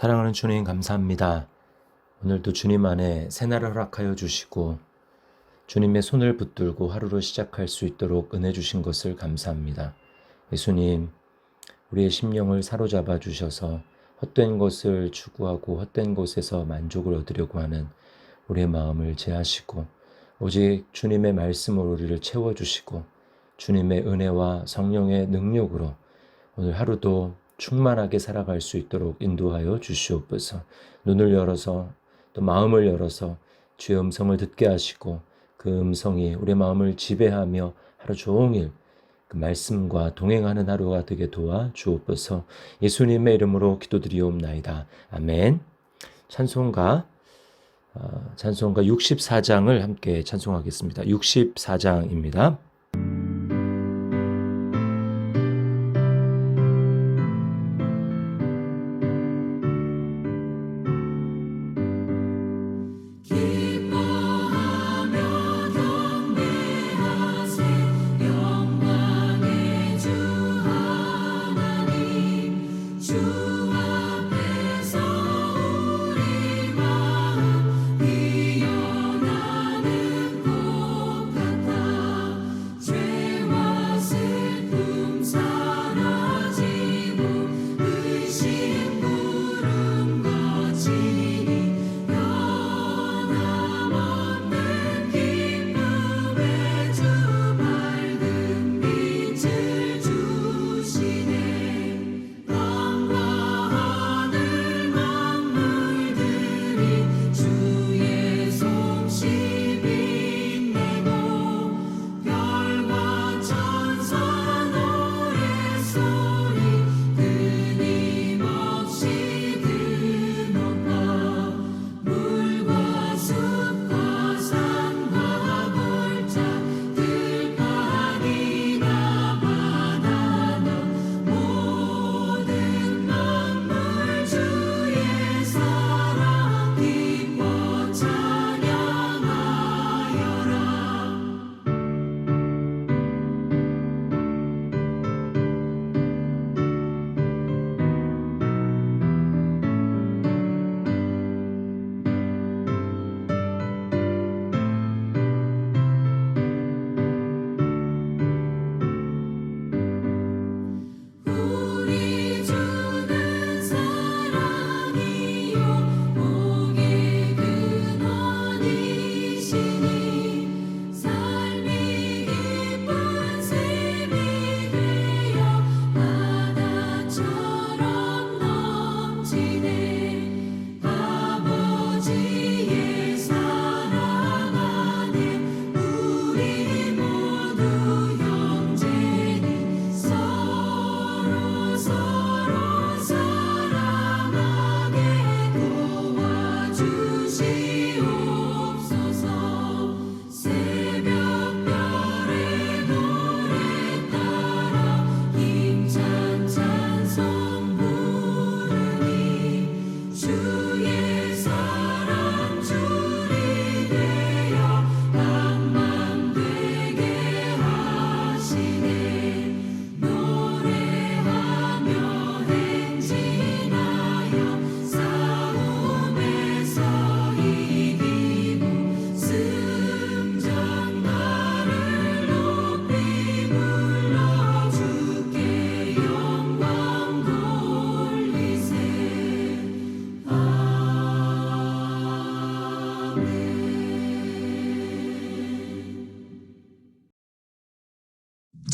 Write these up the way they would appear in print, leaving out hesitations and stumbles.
사랑하는 주님 감사합니다. 오늘도 주님 안에 새날을 허락하여 주시고 주님의 손을 붙들고 하루를 시작할 수 있도록 은혜 주신 것을 감사합니다. 예수님, 우리의 심령을 사로잡아 주셔서 헛된 것을 추구하고 헛된 것에서 만족을 얻으려고 하는 우리의 마음을 제하시고 오직 주님의 말씀으로 우리를 채워주시고 주님의 은혜와 성령의 능력으로 오늘 하루도 충만하게 살아갈 수 있도록 인도하여 주시옵소서. 눈을 열어서 또 마음을 열어서 주의 음성을 듣게 하시고 그 음성이 우리의 마음을 지배하며 하루 종일 그 말씀과 동행하는 하루가 되게 도와 주옵소서. 예수님의 이름으로 기도드리옵나이다. 아멘. 찬송가 64장을 함께 찬송하겠습니다. 64장입니다.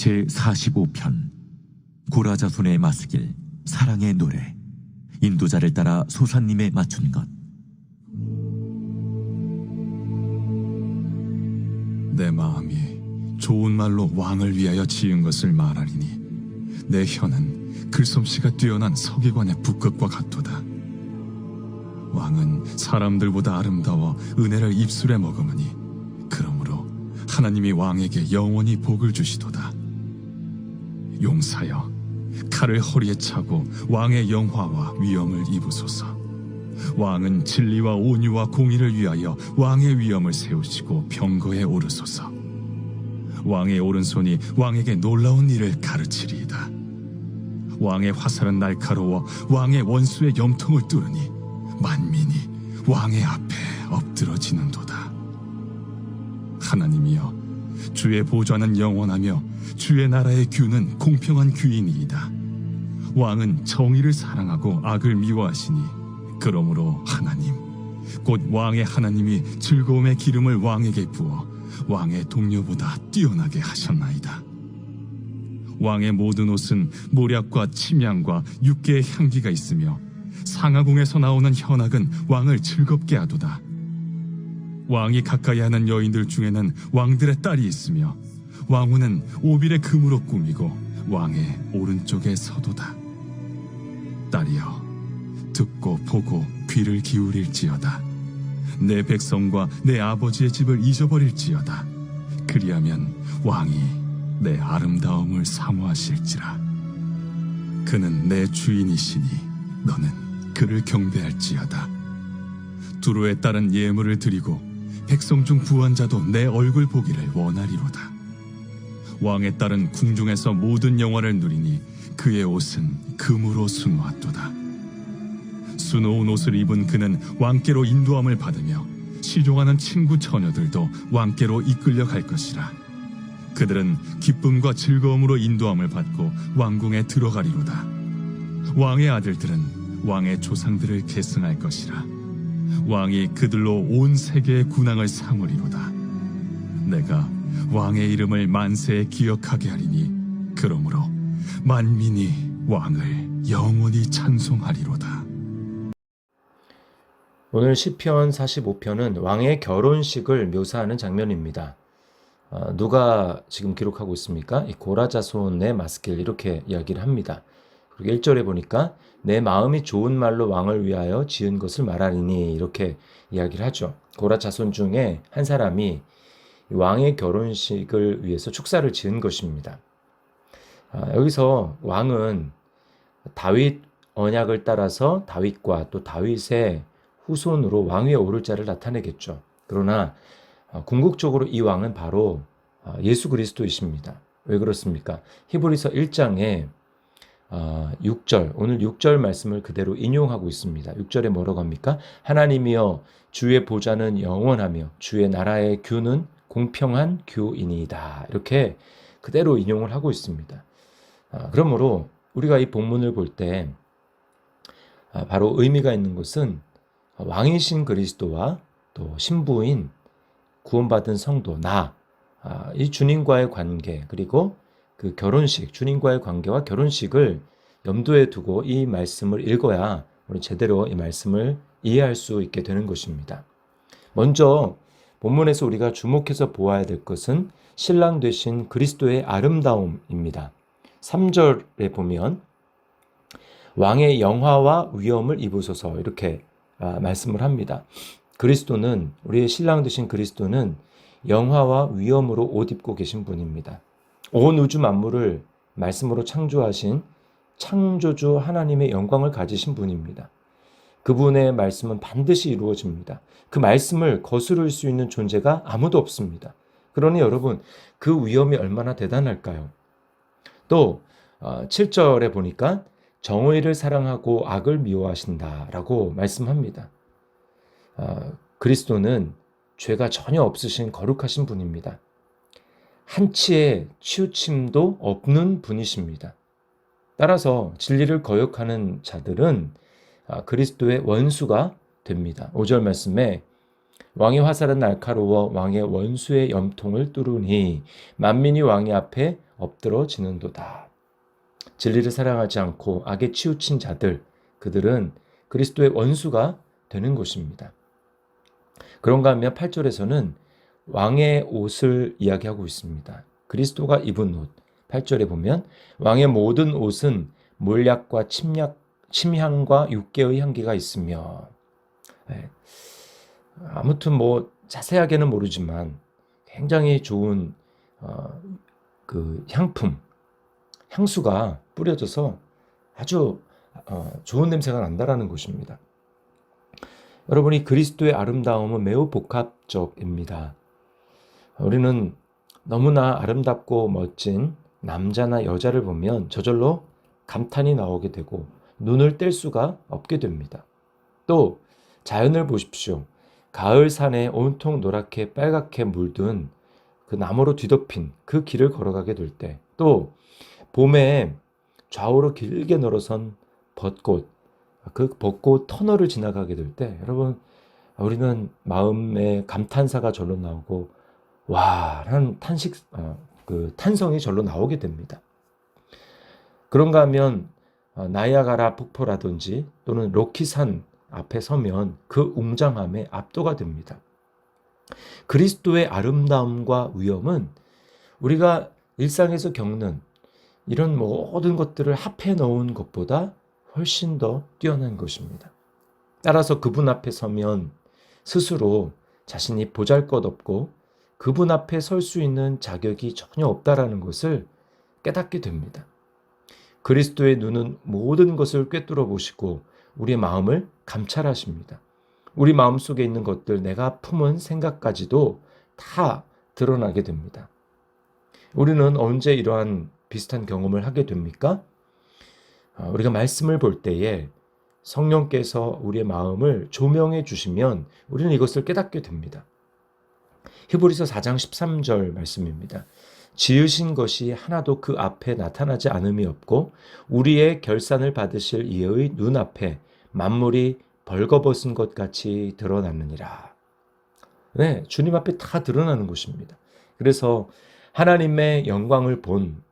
제45편 고라자손의 마스길 사랑의 노래. 인도자를 따라 소사님에 맞춘 것. 내 마음이 좋은 말로 왕을 위하여 지은 것을 말하리니 내 혀는 글솜씨가 뛰어난 서기관의 붓끝과 같도다. 왕은 사람들보다 아름다워 은혜를 입술에 머금으니 그러므로 하나님이 왕에게 영원히 복을 주시도다. 용사여, 칼을 허리에 차고 왕의 영화와 위엄을 입으소서. 왕은 진리와 온유와 공의를 위하여 왕의 위엄을 세우시고 병거에 오르소서. 왕의 오른손이 왕에게 놀라운 일을 가르치리이다. 왕의 화살은 날카로워 왕의 원수의 염통을 뚫으니 만민이 왕의 앞에 엎드러지는도다. 하나님이여, 주의 보좌는 영원하며 주의 나라의 규는 공평한 규이니이다. 왕은 정의를 사랑하고 악을 미워하시니 그러므로 하나님, 곧 왕의 하나님이 즐거움의 기름을 왕에게 부어 왕의 동료보다 뛰어나게 하셨나이다. 왕의 모든 옷은 모략과 침향과 육개의 향기가 있으며 상하궁에서 나오는 현악은 왕을 즐겁게 하도다. 왕이 가까이 하는 여인들 중에는 왕들의 딸이 있으며 왕후는 오빌의 금으로 꾸미고 왕의 오른쪽에 서도다. 딸이여, 듣고 보고 귀를 기울일지어다. 내 백성과 내 아버지의 집을 잊어버릴지어다. 그리하면 왕이 내 아름다움을 사모하실지라. 그는 내 주인이시니 너는 그를 경배할지어다. 두로에 따른 예물을 드리고 백성 중 부한 자도 내 얼굴 보기를 원하리로다. 왕의 딸은 궁중에서 모든 영화를 누리니 그의 옷은 금으로 수놓았도다. 수놓은 옷을 입은 그는 왕께로 인도함을 받으며 시종하는 친구 처녀들도 왕께로 이끌려 갈 것이라. 그들은 기쁨과 즐거움으로 인도함을 받고 왕궁에 들어가리로다. 왕의 아들들은 왕의 조상들을 계승할 것이라. 왕이 그들로 온 세계의 군왕을 삼으리로다. 내가 왕의 이름을 만세에 기억하게 하리니 그러므로 만민이 왕을 영원히 찬송하리로다. 오늘 시편 45편은 왕의 결혼식을 묘사하는 장면입니다. 누가 지금 기록하고 있습니까? 이 고라자손의 마스길, 이렇게 이야기를 합니다. 그리고 1절에 보니까 내 마음이 좋은 말로 왕을 위하여 지은 것을 말하리니, 이렇게 이야기를 하죠. 고라 자손 중에 한 사람이 왕의 결혼식을 위해서 축사를 지은 것입니다. 여기서 왕은 다윗 언약을 따라서 다윗과 또 다윗의 후손으로 왕위에 오를 자를 나타내겠죠. 그러나 궁극적으로 이 왕은 바로 예수 그리스도이십니다. 왜 그렇습니까? 히브리서 1장에 6절, 오늘 6절 말씀을 그대로 인용하고 있습니다. 6절에 뭐라고 합니까? 하나님이여, 주의 보좌는 영원하며 주의 나라의 규는 공평한 규이니이다. 이렇게 그대로 인용을 하고 있습니다. 그러므로 우리가 이 본문을 볼 때 바로 의미가 있는 것은 왕이신 그리스도와 또 신부인 구원받은 성도 이 주님과의 관계, 그리고 그 결혼식, 주님과의 관계와 결혼식을 염두에 두고 이 말씀을 읽어야 우리 제대로 이 말씀을 이해할 수 있게 되는 것입니다. 먼저 본문에서 우리가 주목해서 보아야 될 것은 신랑 되신 그리스도의 아름다움입니다. 3절에 보면 왕의 영화와 위엄을 입으소서, 이렇게 말씀을 합니다. 그리스도는, 우리의 신랑 되신 그리스도는 영화와 위엄으로 옷 입고 계신 분입니다. 온 우주 만물을 말씀으로 창조하신 창조주 하나님의 영광을 가지신 분입니다. 그분의 말씀은 반드시 이루어집니다. 그 말씀을 거스를 수 있는 존재가 아무도 없습니다. 그러니 여러분, 그 위엄이 얼마나 대단할까요? 또 7절에 보니까 정의를 사랑하고 악을 미워하신다라고 말씀합니다. 그리스도는 죄가 전혀 없으신 거룩하신 분입니다. 한치의 치우침도 없는 분이십니다. 따라서 진리를 거역하는 자들은 그리스도의 원수가 됩니다. 5절 말씀에 왕의 화살은 날카로워 왕의 원수의 염통을 뚫으니 만민이 왕의 앞에 엎드러지는도다. 진리를 사랑하지 않고 악에 치우친 자들, 그들은 그리스도의 원수가 되는 것입니다. 그런가 하면 8절에서는 왕의 옷을 이야기하고 있습니다. 그리스도가 입은 옷. 8절에 보면 왕의 모든 옷은 몰약과 침향과 육개의 향기가 있으며, 아무튼 뭐 자세하게는 모르지만 굉장히 좋은 그 향수가 뿌려져서 아주 좋은 냄새가 난다라는 것입니다. 여러분이 그리스도의 아름다움은 매우 복합적입니다. 우리는 너무나 아름답고 멋진 남자나 여자를 보면 저절로 감탄이 나오게 되고 눈을 뗄 수가 없게 됩니다. 또 자연을 보십시오. 가을 산에 온통 노랗게 빨갛게 물든 그 나무로 뒤덮인 그 길을 걸어가게 될 때, 또 봄에 좌우로 길게 늘어선 벚꽃, 그 벚꽃 터널을 지나가게 될 때, 여러분, 우리는 마음에 감탄사가 절로 나오고 와 라는 그 탄성이 절로 나오게 됩니다. 그런가 하면 나이아가라 폭포라든지 또는 로키산 앞에 서면 그 웅장함에 압도가 됩니다. 그리스도의 아름다움과 위엄은 우리가 일상에서 겪는 이런 모든 것들을 합해 놓은 것보다 훨씬 더 뛰어난 것입니다. 따라서 그분 앞에 서면 스스로 자신이 보잘것없고 그분 앞에 설 수 있는 자격이 전혀 없다라는 것을 깨닫게 됩니다. 그리스도의 눈은 모든 것을 꿰뚫어 보시고 우리의 마음을 감찰하십니다. 우리 마음 속에 있는 것들, 내가 품은 생각까지도 다 드러나게 됩니다. 우리는 언제 이러한 비슷한 경험을 하게 됩니까? 우리가 말씀을 볼 때에 성령께서 우리의 마음을 조명해 주시면 우리는 이것을 깨닫게 됩니다. 히브리서 4장 13절 말씀입니다. 지으신 것이 하나도 그 앞에 나타나지 않음이 없고 우리의 결산을 받으실 이의 눈앞에 만물이 벌거벗은 것 같이 드러나느니라. 네, 주님 앞에 다 드러나는 것입니다. 그래서 하나님의 영광을 본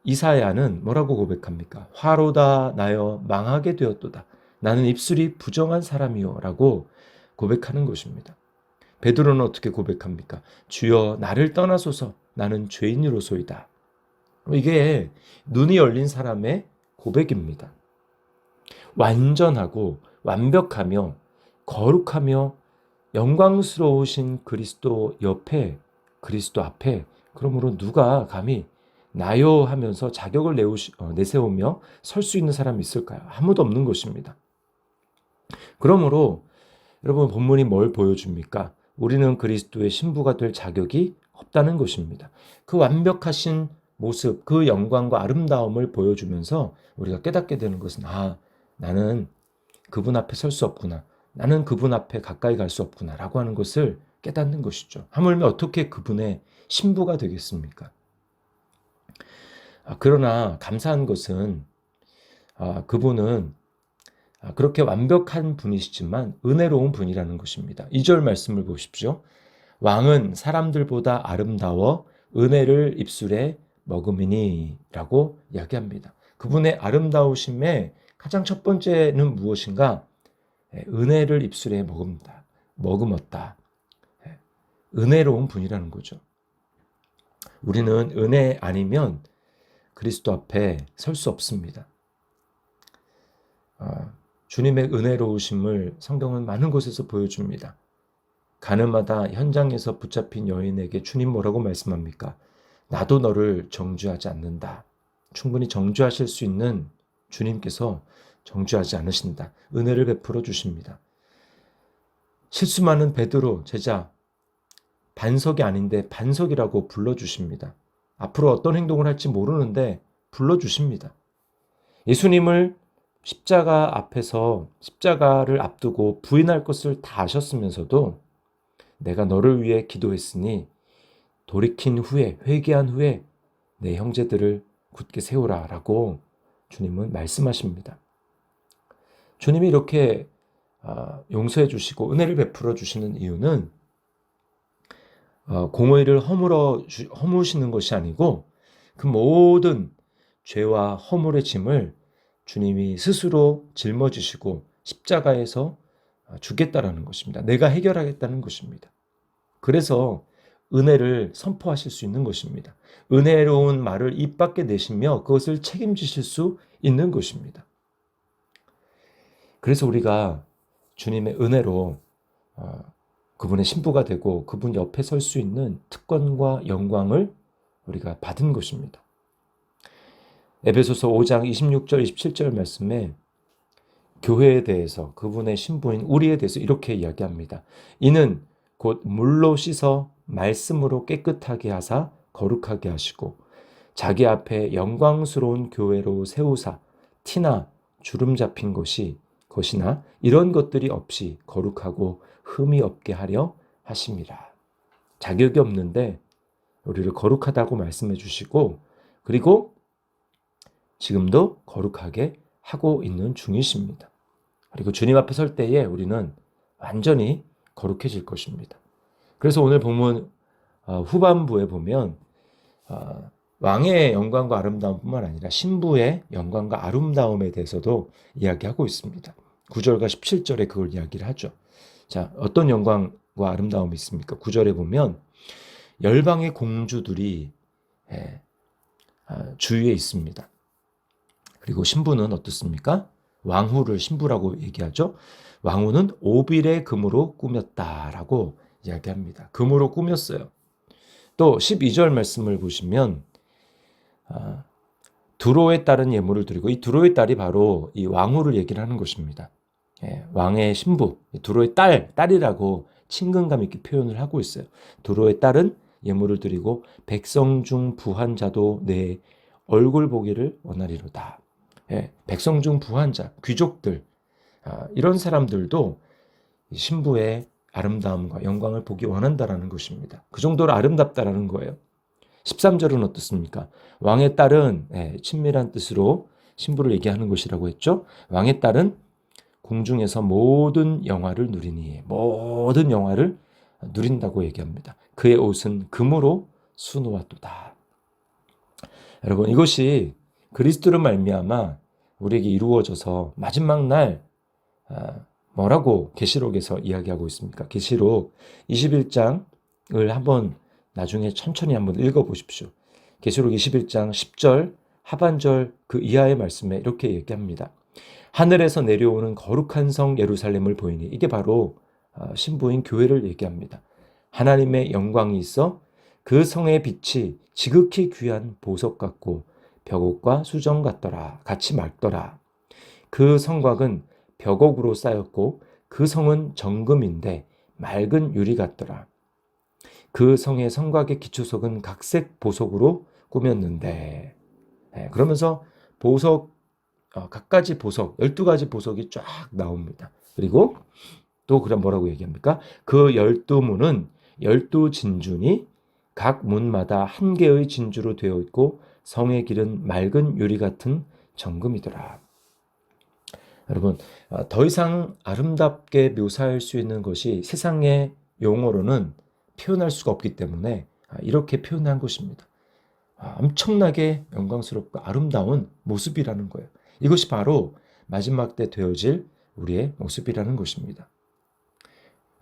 이사야는 뭐라고 고백합니까? 화로다 나여 망하게 되었도다. 나는 입술이 부정한 사람이요 라고 고백하는 것입니다. 베드로는 어떻게 고백합니까? 주여 나를 떠나소서 나는 죄인으로소이다. 이게 눈이 열린 사람의 고백입니다. 완전하고 완벽하며 거룩하며 영광스러우신 그리스도 옆에, 그리스도 앞에, 그러므로 누가 감히 나요 하면서 자격을 내세우며 설 수 있는 사람이 있을까요? 아무도 없는 것입니다. 그러므로 여러분, 본문이 뭘 보여줍니까? 우리는 그리스도의 신부가 될 자격이 없다는 것입니다. 그 완벽하신 모습, 그 영광과 아름다움을 보여주면서 우리가 깨닫게 되는 것은 나는 그분 앞에 설 수 없구나. 나는 그분 앞에 가까이 갈 수 없구나 라고 하는 것을 깨닫는 것이죠. 하물며 어떻게 그분의 신부가 되겠습니까? 그러나 감사한 것은 그분은 그렇게 완벽한 분이시지만 은혜로운 분이라는 것입니다. 2절 말씀을 보십시오. 왕은 사람들보다 아름다워 은혜를 입술에 머금이니 라고 이야기합니다. 그분의 아름다우심의 가장 첫 번째는 무엇인가? 은혜를 입술에 머금었다. 은혜로운 분이라는 거죠. 우리는 은혜 아니면 그리스도 앞에 설 수 없습니다. 주님의 은혜로우심을 성경은 많은 곳에서 보여줍니다. 가늠하다 현장에서 붙잡힌 여인에게 주님 뭐라고 말씀합니까? 나도 너를 정죄하지 않는다. 충분히 정죄하실 수 있는 주님께서 정죄하지 않으신다. 은혜를 베풀어 주십니다. 실수 많은 베드로 제자, 반석이 아닌데 반석이라고 불러주십니다. 앞으로 어떤 행동을 할지 모르는데 불러주십니다. 예수님을 십자가 앞에서 십자가를 앞두고 부인할 것을 다 아셨으면서도 내가 너를 위해 기도했으니 돌이킨 후에, 회개한 후에 내 형제들을 굳게 세우라 라고 주님은 말씀하십니다. 주님이 이렇게 용서해 주시고 은혜를 베풀어 주시는 이유는 공의를 허무시는 것이 아니고 그 모든 죄와 허물의 짐을 주님이 스스로 짊어지시고 십자가에서 주겠다라는 것입니다. 내가 해결하겠다는 것입니다. 그래서 은혜를 선포하실 수 있는 것입니다. 은혜로운 말을 입 밖에 내시며 그것을 책임지실 수 있는 것입니다. 그래서 우리가 주님의 은혜로 그분의 신부가 되고 그분 옆에 설 수 있는 특권과 영광을 우리가 받은 것입니다. 에베소서 5장 26절 27절 말씀에 교회에 대해서, 그분의 신부인 우리에 대해서 이렇게 이야기합니다. 이는 곧 물로 씻어 말씀으로 깨끗하게 하사 거룩하게 하시고 자기 앞에 영광스러운 교회로 세우사 티나 주름 잡힌 것이나 이런 것들이 없이 거룩하고 흠이 없게 하려 하심이라. 자격이 없는데 우리를 거룩하다고 말씀해 주시고, 그리고 지금도 거룩하게 하고 있는 중이십니다. 그리고 주님 앞에 설 때에 우리는 완전히 거룩해질 것입니다. 그래서 오늘 본문 후반부에 보면 왕의 영광과 아름다움뿐만 아니라 신부의 영광과 아름다움에 대해서도 이야기하고 있습니다. 9절과 17절에 그걸 이야기를 하죠. 자, 어떤 영광과 아름다움이 있습니까? 9절에 보면 열방의 공주들이 주위에 있습니다. 그리고 신부는 어떻습니까? 왕후를 신부라고 얘기하죠. 왕후는 오빌의 금으로 꾸몄다라고 이야기합니다. 금으로 꾸몄어요. 또 12절 말씀을 보시면 두로에 따른 예물을 드리고, 이 두로의 딸이 바로 이 왕후를 얘기를 하는 것입니다. 왕의 신부, 두로의 딸이라고 친근감 있게 표현을 하고 있어요. 두로의 딸은 예물을 드리고 백성 중 부한 자도 내 얼굴 보기를 원하리로다. 백성 중 부한 자, 귀족들, 이런 사람들도 신부의 아름다움과 영광을 보기 원한다라는 것입니다. 그 정도로 아름답다라는 거예요. 13절은 어떻습니까? 왕의 딸은 친밀한 뜻으로 신부를 얘기하는 것이라고 했죠. 왕의 딸은 궁중에서 모든 영화를 누리니, 모든 영화를 누린다고 얘기합니다. 그의 옷은 금으로 수놓았도다. 여러분, 이것이 그리스도로 말미암아 우리에게 이루어져서 마지막 날 뭐라고 계시록에서 이야기하고 있습니까? 계시록 21장을 한번 나중에 천천히 한번 읽어보십시오. 계시록 21장 10절 하반절 그 이하의 말씀에 이렇게 얘기합니다. 하늘에서 내려오는 거룩한 성 예루살렘을 보이니, 이게 바로 신부인 교회를 얘기합니다. 하나님의 영광이 있어 그 성의 빛이 지극히 귀한 보석 같고 벽옥과 수정 같더라. 같이 맑더라. 그 성곽은 벽옥으로 쌓였고 그 성은 정금인데 맑은 유리 같더라. 그 성의 성곽의 기초석은 각색 보석으로 꾸몄는데, 그러면서 보석, 각가지 보석, 12가지 보석이 쫙 나옵니다. 그리고 또 그럼 뭐라고 얘기합니까? 그 12문은 12진주니 각 문마다 한 개의 진주로 되어 있고 성의 길은 맑은 유리 같은 정금이더라. 여러분, 더 이상 아름답게 묘사할 수 있는 것이 세상의 용어로는 표현할 수가 없기 때문에 이렇게 표현한 것입니다. 엄청나게 영광스럽고 아름다운 모습이라는 거예요. 이것이 바로 마지막 때 되어질 우리의 모습이라는 것입니다.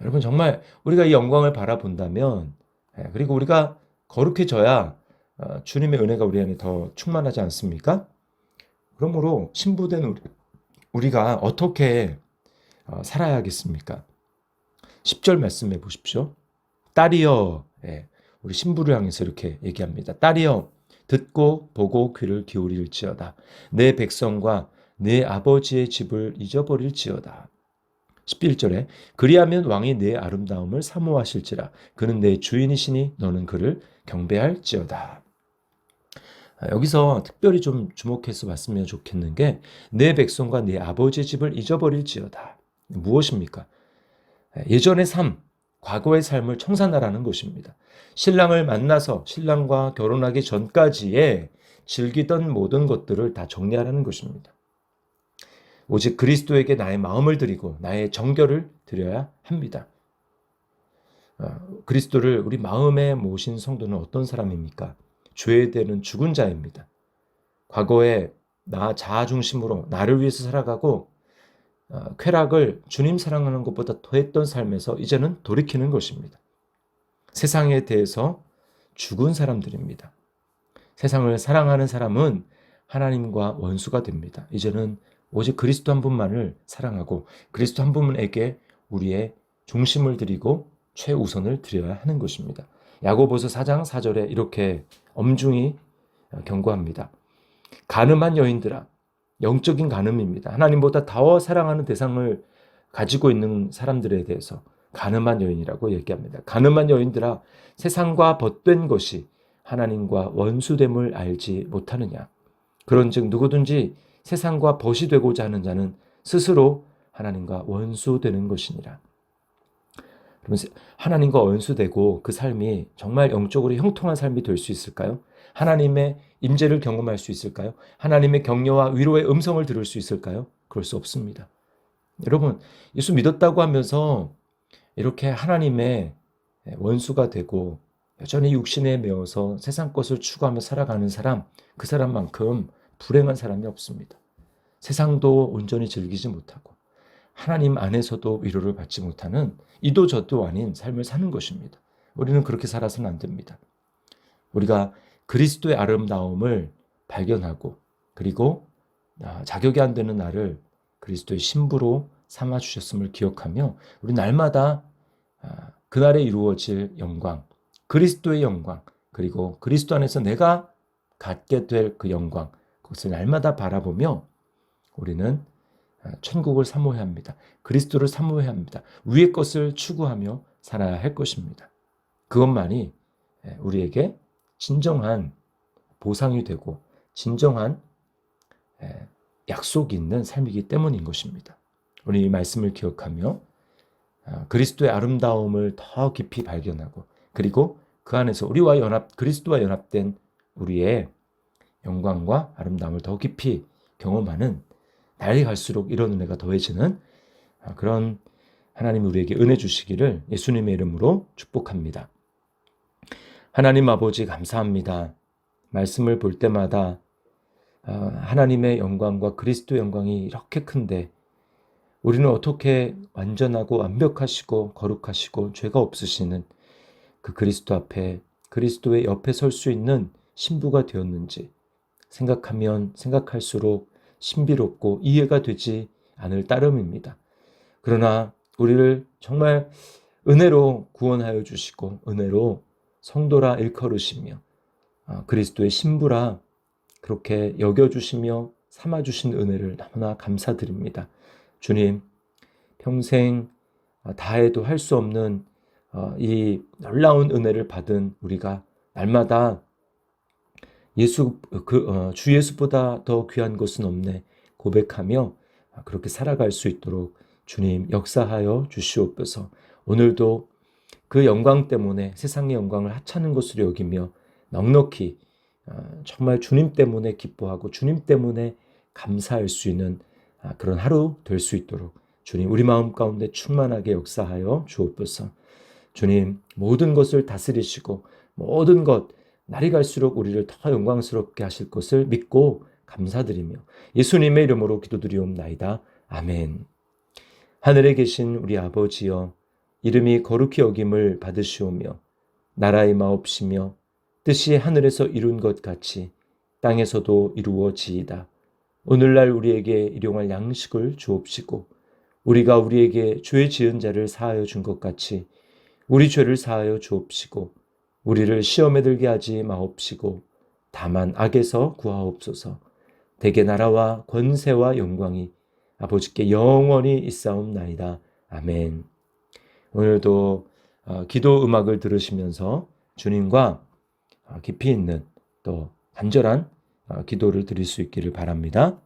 여러분, 정말 우리가 이 영광을 바라본다면, 그리고 우리가 거룩해져야 주님의 은혜가 우리 안에 더 충만하지 않습니까? 그러므로 신부된 우리가 어떻게 살아야겠습니까? 10절 말씀해 보십시오. 딸이여, 우리 신부를 향해서 이렇게 얘기합니다. 딸이여, 듣고 보고 귀를 기울일지어다. 내 백성과 내 아버지의 집을 잊어버릴지어다. 11절에 그리하면 왕이 내 아름다움을 사모하실지라. 그는 내 주인이시니 너는 그를 경배할지어다. 여기서 특별히 좀 주목해서 봤으면 좋겠는 게 내 백성과 내 아버지의 집을 잊어버릴지어다. 무엇입니까? 예전의 삶, 과거의 삶을 청산하라는 것입니다. 신랑을 만나서 신랑과 결혼하기 전까지의 즐기던 모든 것들을 다 정리하라는 것입니다. 오직 그리스도에게 나의 마음을 드리고 나의 정결을 드려야 합니다. 그리스도를 우리 마음에 모신 성도는 어떤 사람입니까? 죄되는 죽은 자입니다. 과거에 나 자아 중심으로 나를 위해서 살아가고 쾌락을 주님 사랑하는 것보다 더했던 삶에서 이제는 돌이키는 것입니다. 세상에 대해서 죽은 사람들입니다. 세상을 사랑하는 사람은 하나님과 원수가 됩니다. 이제는 오직 그리스도 한 분만을 사랑하고 그리스도 한 분에게 우리의 중심을 드리고 최우선을 드려야 하는 것입니다. 야고보서 4장 4절에 이렇게 엄중히 경고합니다. 간음한 여인들아, 영적인 간음입니다. 하나님보다 더 사랑하는 대상을 가지고 있는 사람들에 대해서 간음한 여인이라고 얘기합니다. 간음한 여인들아, 세상과 벗된 것이 하나님과 원수됨을 알지 못하느냐. 그런즉 누구든지 세상과 벗이 되고자 하는 자는 스스로 하나님과 원수되는 것이니라. 그러면 하나님과 원수되고 그 삶이 정말 영적으로 형통한 삶이 될 수 있을까요? 하나님의 임재를 경험할 수 있을까요? 하나님의 격려와 위로의 음성을 들을 수 있을까요? 그럴 수 없습니다. 여러분, 예수 믿었다고 하면서 이렇게 하나님의 원수가 되고 여전히 육신에 매어서 세상 것을 추구하며 살아가는 사람, 그 사람만큼 불행한 사람이 없습니다. 세상도 온전히 즐기지 못하고 하나님 안에서도 위로를 받지 못하는 이도 저도 아닌 삶을 사는 것입니다. 우리는 그렇게 살아서는 안 됩니다. 우리가 그리스도의 아름다움을 발견하고 그리고 자격이 안 되는 나를 그리스도의 신부로 삼아주셨음을 기억하며 우리 날마다 그날에 이루어질 영광, 그리스도의 영광, 그리고 그리스도 안에서 내가 갖게 될 그 영광, 그것을 날마다 바라보며 우리는 천국을 사모해야 합니다. 그리스도를 사모해야 합니다. 위의 것을 추구하며 살아야 할 것입니다. 그것만이 우리에게 진정한 보상이 되고 진정한 약속이 있는 삶이기 때문인 것입니다. 우리 이 말씀을 기억하며 그리스도의 아름다움을 더 깊이 발견하고 그리고 그 안에서 그리스도와 연합된 우리의 영광과 아름다움을 더 깊이 경험하는 날이 갈수록 이런 은혜가 더해지는 그런 하나님 우리에게 은혜 주시기를 예수님의 이름으로 축복합니다. 하나님 아버지 감사합니다. 말씀을 볼 때마다 하나님의 영광과 그리스도의 영광이 이렇게 큰데 우리는 어떻게 완전하고 완벽하시고 거룩하시고 죄가 없으시는 그 그리스도 앞에 그리스도의 옆에 설 수 있는 신부가 되었는지 생각하면 생각할수록 신비롭고 이해가 되지 않을 따름입니다. 그러나 우리를 정말 은혜로 구원하여 주시고 은혜로 성도라 일컬으시며 그리스도의 신부라 그렇게 여겨주시며 삼아주신 은혜를 너무나 감사드립니다. 주님, 평생 다해도 할 수 없는 이 놀라운 은혜를 받은 우리가 날마다 주 예수보다 더 귀한 것은 없네 고백하며 그렇게 살아갈 수 있도록 주님 역사하여 주시옵소서. 오늘도 그 영광 때문에 세상의 영광을 하찮은 것으로 여기며 넉넉히 정말 주님 때문에 기뻐하고 주님 때문에 감사할 수 있는 그런 하루 될 수 있도록 주님 우리 마음 가운데 충만하게 역사하여 주옵소서. 주님 모든 것을 다스리시고 모든 것 날이 갈수록 우리를 더 영광스럽게 하실 것을 믿고 감사드리며 예수님의 이름으로 기도드리옵나이다. 아멘. 하늘에 계신 우리 아버지여 이름이 거룩히 여김을 받으시오며 나라의 마옵시며 뜻이 하늘에서 이룬 것 같이 땅에서도 이루어지이다. 오늘날 우리에게 일용할 양식을 주옵시고 우리가 우리에게 죄 지은 자를 사하여 준 것 같이 우리 죄를 사하여 주옵시고 우리를 시험에 들게 하지 마옵시고 다만 악에서 구하옵소서. 대개 나라와 권세와 영광이 아버지께 영원히 있사옵나이다. 아멘. 오늘도 기도 음악을 들으시면서 주님과 깊이 있는 또 간절한 기도를 드릴 수 있기를 바랍니다.